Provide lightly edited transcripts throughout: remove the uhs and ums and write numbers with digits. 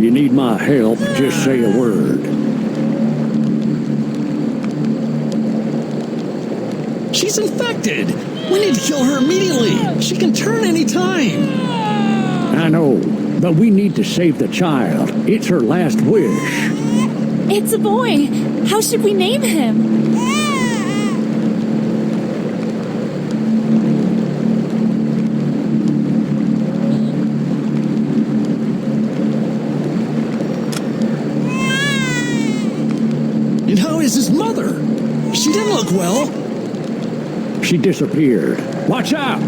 you need my help, just say a word. She's infected! We need to kill her immediately! She can turn any time! I know, but we need to save the child. It's her last wish. It's a boy. How should we name him? And how is his mother? She didn't look well. She disappeared. Watch out!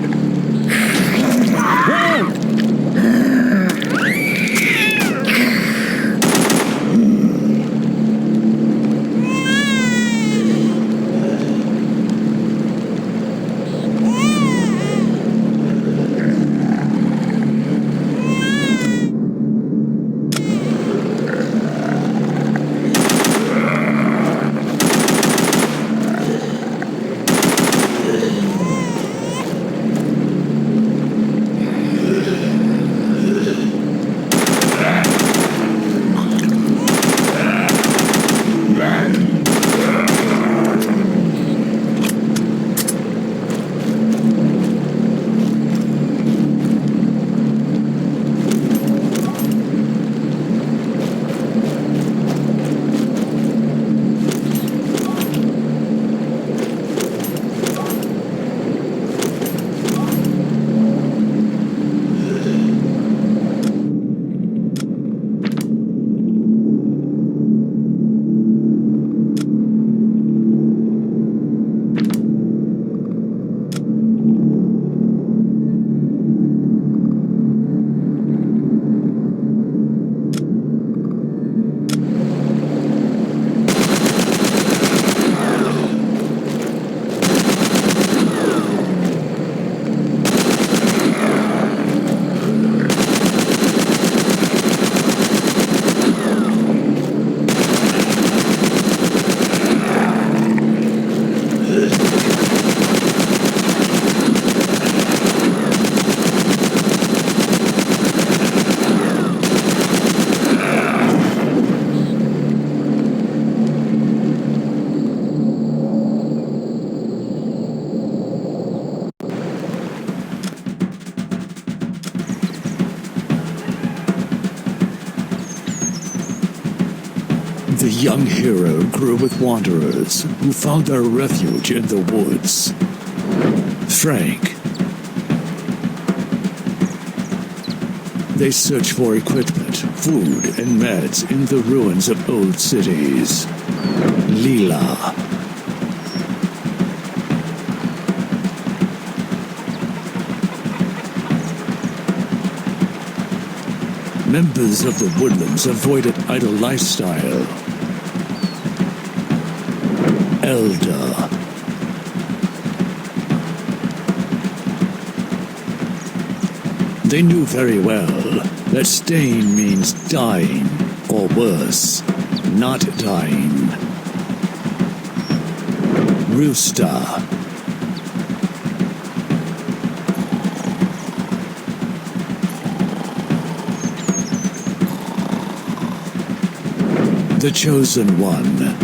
Run! The young hero grew with wanderers who found their refuge in the woods. Frank. They search for equipment, food, and meds in the ruins of old cities. Leela. Members of the Woodlands avoided idle lifestyle. Elder. They knew very well that staying means dying, or worse, not dying. Rooster. The Chosen One.